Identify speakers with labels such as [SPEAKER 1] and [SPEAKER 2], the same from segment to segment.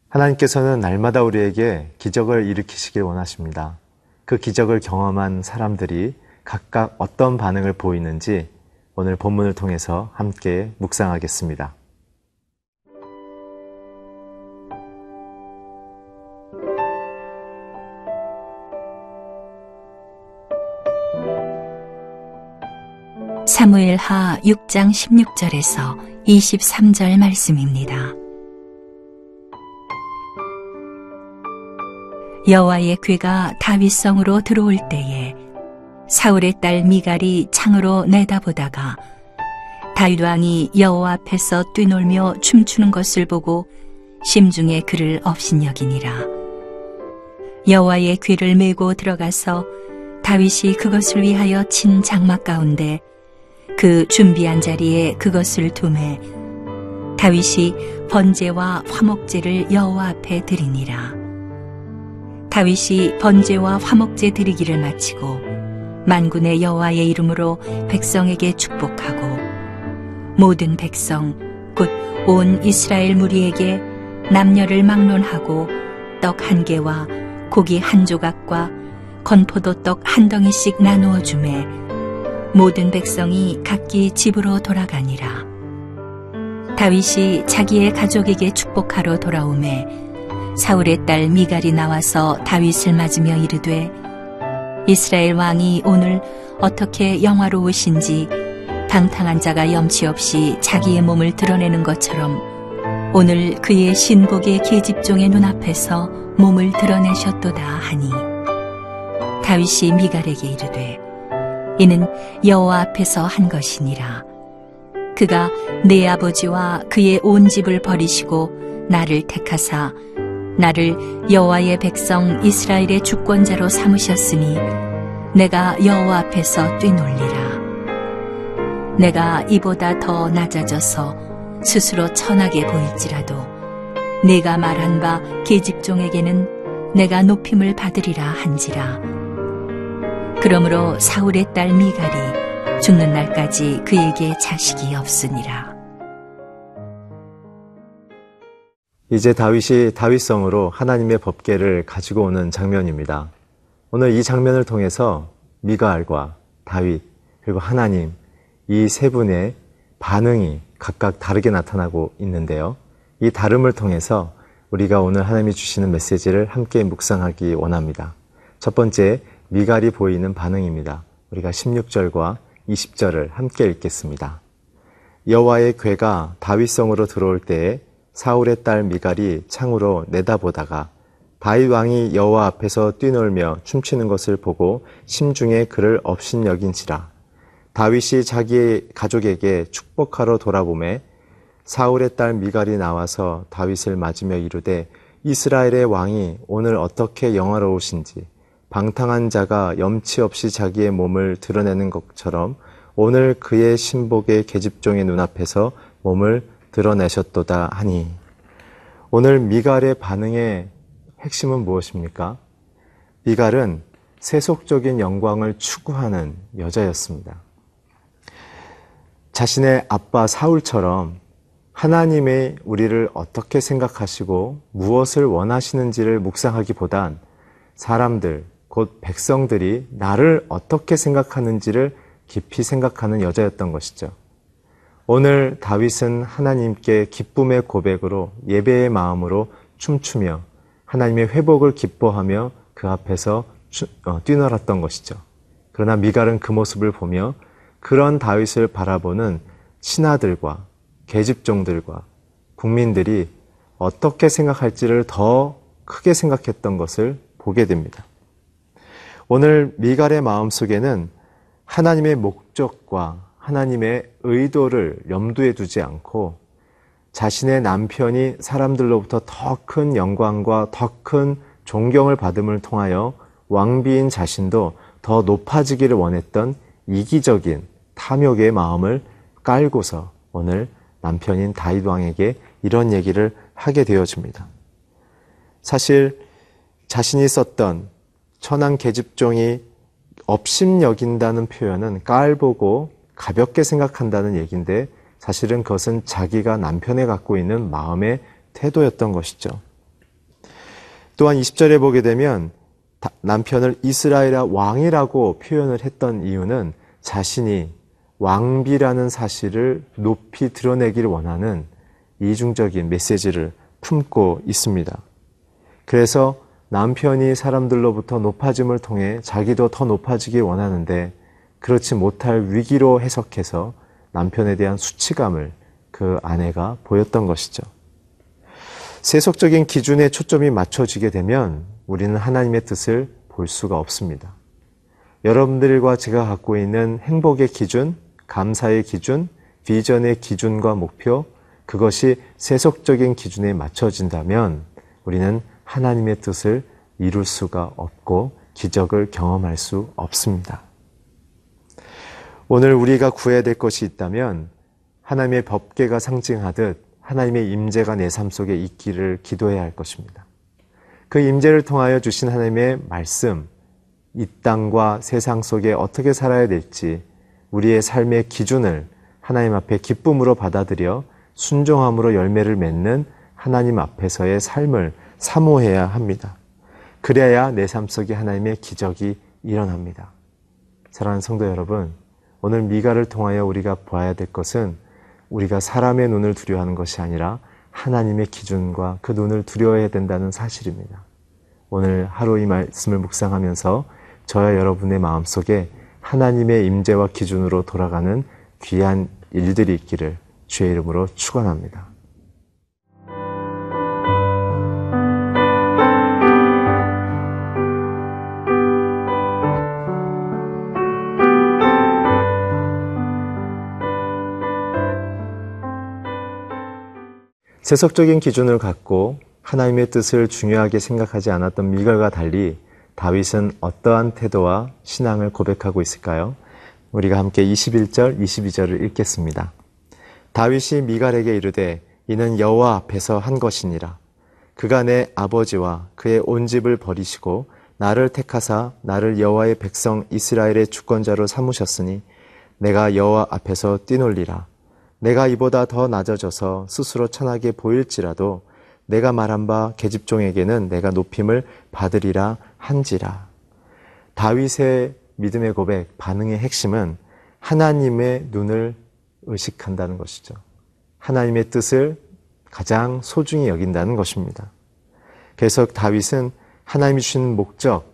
[SPEAKER 1] 하나님께서는 날마다 우리에게 기적을 일으키시길 원하십니다. 그 기적을 경험한 사람들이 각각 어떤 반응을 보이는지 오늘 본문을 통해서 함께 묵상하겠습니다.
[SPEAKER 2] 사무엘하 6장 16절에서 23절 말씀입니다. 여호와의 궤가 다윗성으로 들어올 때에 사울의 딸 미갈이 창으로 내다보다가 다윗 왕이 여호와 앞에서 뛰놀며 춤추는 것을 보고 심중에 그를 업신여기니라. 여호와의 궤를 메고 들어가서 다윗이 그것을 위하여 친 장막 가운데 그 준비한 자리에 그것을 두매 다윗이 번제와 화목제를 여호와 앞에 드리니라. 다윗이 번제와 화목제 드리기를 마치고 만군의 여호와의 이름으로 백성에게 축복하고 모든 백성 곧 온 이스라엘 무리에게 남녀를 막론하고 떡 한 개와 고기 한 조각과 건포도 떡 한 덩이씩 나누어 주매 모든 백성이 각기 집으로 돌아가니라. 다윗이 자기의 가족에게 축복하러 돌아오매 사울의 딸 미갈이 나와서 다윗을 맞으며 이르되 이스라엘 왕이 오늘 어떻게 영화로우신지 방탕한 자가 염치 없이 자기의 몸을 드러내는 것처럼 오늘 그의 신복의 계집종의 눈앞에서 몸을 드러내셨도다 하니 다윗이 미갈에게 이르되 이는 여호와 앞에서 한 것이니라. 그가 내 아버지와 그의 온 집을 버리시고 나를 택하사 나를 여호와의 백성 이스라엘의 주권자로 삼으셨으니 내가 여호와 앞에서 뛰놀리라. 내가 이보다 더 낮아져서 스스로 천하게 보일지라도 네가 말한 바 계집종에게는 내가 높임을 받으리라 한지라. 그러므로 사울의 딸 미갈이 죽는 날까지 그에게 자식이 없으니라.
[SPEAKER 1] 이제 다윗이 다윗성으로 하나님의 법궤를 가지고 오는 장면입니다. 오늘 이 장면을 통해서 미갈과 다윗 그리고 하나님 이 세 분의 반응이 각각 다르게 나타나고 있는데요. 이 다름을 통해서 우리가 오늘 하나님이 주시는 메시지를 함께 묵상하기 원합니다. 첫 번째, 미갈이 보이는 반응입니다. 우리가 16절과 20절을 함께 읽겠습니다. 여호와의 궤가 다윗성으로 들어올 때에 사울의 딸 미갈이 창으로 내다보다가 다윗 왕이 여호와 앞에서 뛰놀며 춤추는 것을 보고 심중에 그를 업신여긴지라. 다윗이 자기의 가족에게 축복하러 돌아보매 사울의 딸 미갈이 나와서 다윗을 맞으며 이르되 이스라엘의 왕이 오늘 어떻게 영화로우신지 방탕한 자가 염치 없이 자기의 몸을 드러내는 것처럼 오늘 그의 신복의 계집종의 눈앞에서 몸을 드러내셨도다 하니. 오늘 미갈의 반응의 핵심은 무엇입니까? 미갈은 세속적인 영광을 추구하는 여자였습니다. 자신의 아빠 사울처럼 하나님의 우리를 어떻게 생각하시고 무엇을 원하시는지를 묵상하기보단 사람들, 곧 백성들이 나를 어떻게 생각하는지를 깊이 생각하는 여자였던 것이죠. 오늘 다윗은 하나님께 기쁨의 고백으로 예배의 마음으로 춤추며 하나님의 회복을 기뻐하며 그 앞에서 뛰놀았던 것이죠. 그러나 미갈은 그 모습을 보며 그런 다윗을 바라보는 신하들과 계집종들과 국민들이 어떻게 생각할지를 더 크게 생각했던 것을 보게 됩니다. 오늘 미갈의 마음속에는 하나님의 목적과 하나님의 의도를 염두에 두지 않고 자신의 남편이 사람들로부터 더 큰 영광과 더 큰 존경을 받음을 통하여 왕비인 자신도 더 높아지기를 원했던 이기적인 탐욕의 마음을 깔고서 오늘 남편인 다윗 왕에게 이런 얘기를 하게 되어집니다. 사실 자신이 썼던 천한 계집종이 업심여긴다는 표현은 깔보고 가볍게 생각한다는 얘기인데 사실은 그것은 자기가 남편에 갖고 있는 마음의 태도였던 것이죠. 또한 20절에 보게 되면 남편을 이스라엘의 왕이라고 표현을 했던 이유는 자신이 왕비라는 사실을 높이 드러내기를 원하는 이중적인 메시지를 품고 있습니다. 그래서 남편이 사람들로부터 높아짐을 통해 자기도 더 높아지기 원하는데 그렇지 못할 위기로 해석해서 남편에 대한 수치감을 그 아내가 보였던 것이죠. 세속적인 기준에 초점이 맞춰지게 되면 우리는 하나님의 뜻을 볼 수가 없습니다. 여러분들과 제가 갖고 있는 행복의 기준, 감사의 기준, 비전의 기준과 목표, 그것이 세속적인 기준에 맞춰진다면 우리는 하나님의 뜻을 이룰 수가 없고 기적을 경험할 수 없습니다. 오늘 우리가 구해야 될 것이 있다면 하나님의 법궤가 상징하듯 하나님의 임재가 내 삶 속에 있기를 기도해야 할 것입니다. 그 임재를 통하여 주신 하나님의 말씀, 이 땅과 세상 속에 어떻게 살아야 될지 우리의 삶의 기준을 하나님 앞에 기쁨으로 받아들여 순종함으로 열매를 맺는 하나님 앞에서의 삶을 사모해야 합니다. 그래야 내 삶 속에 하나님의 기적이 일어납니다. 사랑하는 성도 여러분, 오늘 미가를 통하여 우리가 보아야 될 것은 우리가 사람의 눈을 두려워하는 것이 아니라 하나님의 기준과 그 눈을 두려워해야 된다는 사실입니다. 오늘 하루 이 말씀을 묵상하면서 저와 여러분의 마음속에 하나님의 임재와 기준으로 돌아가는 귀한 일들이 있기를 주의 이름으로 축원합니다. 세속적인 기준을 갖고 하나님의 뜻을 중요하게 생각하지 않았던 미갈과 달리 다윗은 어떠한 태도와 신앙을 고백하고 있을까요? 우리가 함께 21절, 22절을 읽겠습니다. 다윗이 미갈에게 이르되 이는 여호와 앞에서 한 것이니라. 그가 내 아버지와 그의 온 집을 버리시고 나를 택하사 나를 여호와의 백성 이스라엘의 주권자로 삼으셨으니 내가 여호와 앞에서 뛰놀리라. 내가 이보다 더 낮아져서 스스로 천하게 보일지라도 내가 말한 바 계집종에게는 내가 높임을 받으리라 한지라. 다윗의 믿음의 고백, 반응의 핵심은 하나님의 눈을 의식한다는 것이죠. 하나님의 뜻을 가장 소중히 여긴다는 것입니다. 그래서 다윗은 하나님이 주신 목적,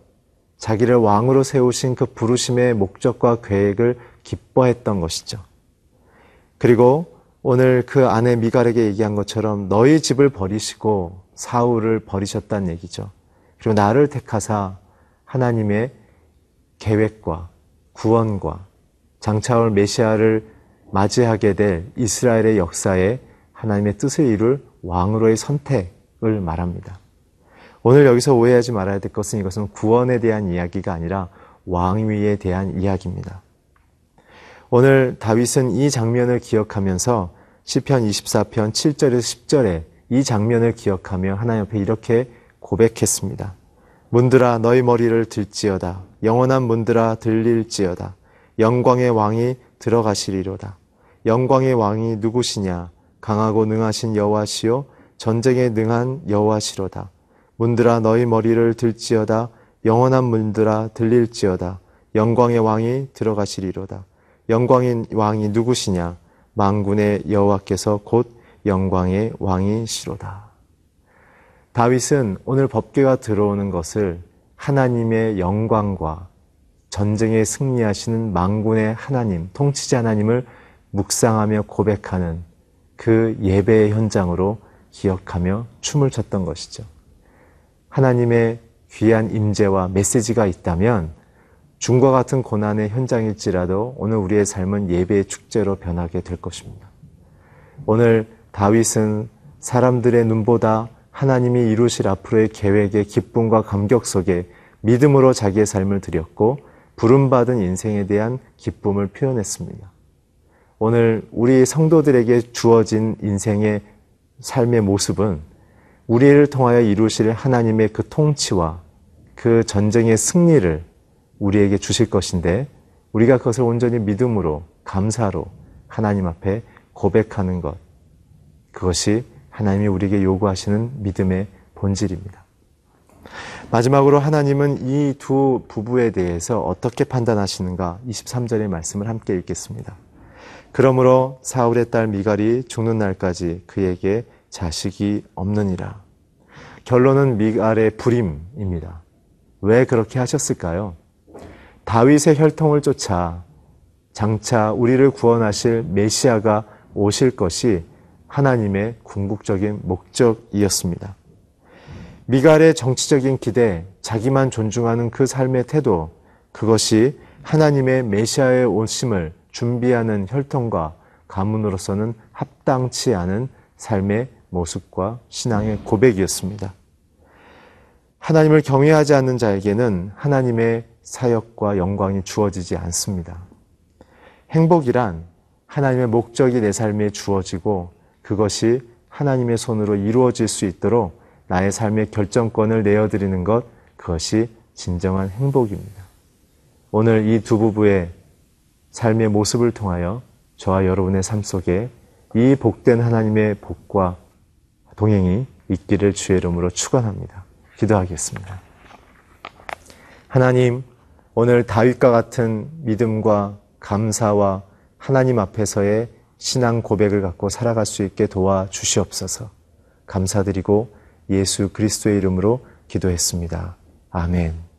[SPEAKER 1] 자기를 왕으로 세우신 그 부르심의 목적과 계획을 기뻐했던 것이죠. 그리고 오늘 그 아내 미갈에게 얘기한 것처럼 너희 집을 버리시고 사울을 버리셨다는 얘기죠. 그리고 나를 택하사 하나님의 계획과 구원과 장차올 메시아를 맞이하게 될 이스라엘의 역사에 하나님의 뜻을 이룰 왕으로의 선택을 말합니다. 오늘 여기서 오해하지 말아야 될 것은 이것은 구원에 대한 이야기가 아니라 왕위에 대한 이야기입니다. 오늘 다윗은 이 장면을 기억하면서 시편 24편 7절에서 10절에 이 장면을 기억하며 하나님 앞에 이렇게 고백했습니다. 문들아 너희 머리를 들지어다. 영원한 문들아 들릴지어다. 영광의 왕이 들어가시리로다. 영광의 왕이 누구시냐? 강하고 능하신 여호와시요 전쟁에 능한 여호와시로다. 문들아 너희 머리를 들지어다. 영원한 문들아 들릴지어다. 영광의 왕이 들어가시리로다. 영광의 왕이 누구시냐? 만군의 여호와께서 곧 영광의 왕이시로다. 다윗은 오늘 법궤가 들어오는 것을 하나님의 영광과 전쟁에 승리하시는 만군의 하나님, 통치자 하나님을 묵상하며 고백하는 그 예배의 현장으로 기억하며 춤을 췄던 것이죠. 하나님의 귀한 임재와 메시지가 있다면 중과 같은 고난의 현장일지라도 오늘 우리의 삶은 예배의 축제로 변하게 될 것입니다. 오늘 다윗은 사람들의 눈보다 하나님이 이루실 앞으로의 계획의 기쁨과 감격 속에 믿음으로 자기의 삶을 드렸고 부름받은 인생에 대한 기쁨을 표현했습니다. 오늘 우리 성도들에게 주어진 인생의 삶의 모습은 우리를 통하여 이루실 하나님의 그 통치와 그 전쟁의 승리를 우리에게 주실 것인데 우리가 그것을 온전히 믿음으로 감사로 하나님 앞에 고백하는 것, 그것이 하나님이 우리에게 요구하시는 믿음의 본질입니다. 마지막으로 하나님은 이 두 부부에 대해서 어떻게 판단하시는가 23절의 말씀을 함께 읽겠습니다. 그러므로 사울의 딸 미갈이 죽는 날까지 그에게 자식이 없느니라. 결론은 미갈의 불임입니다. 왜 그렇게 하셨을까요? 다윗의 혈통을 쫓아 장차 우리를 구원하실 메시아가 오실 것이 하나님의 궁극적인 목적이었습니다. 미갈의 정치적인 기대, 자기만 존중하는 그 삶의 태도, 그것이 하나님의 메시아의 오심을 준비하는 혈통과 가문으로서는 합당치 않은 삶의 모습과 신앙의 고백이었습니다. 하나님을 경외하지 않는 자에게는 하나님의 사역과 영광이 주어지지 않습니다. 행복이란 하나님의 목적이 내 삶에 주어지고 그것이 하나님의 손으로 이루어질 수 있도록 나의 삶의 결정권을 내어드리는 것, 그것이 진정한 행복입니다. 오늘 이 두 부부의 삶의 모습을 통하여 저와 여러분의 삶 속에 이 복된 하나님의 복과 동행이 있기를 주의 이름으로 축원합니다. 기도하겠습니다. 하나님, 오늘 다윗과 같은 믿음과 감사와 하나님 앞에서의 신앙 고백을 갖고 살아갈 수 있게 도와주시옵소서. 감사드리고 예수 그리스도의 이름으로 기도했습니다. 아멘.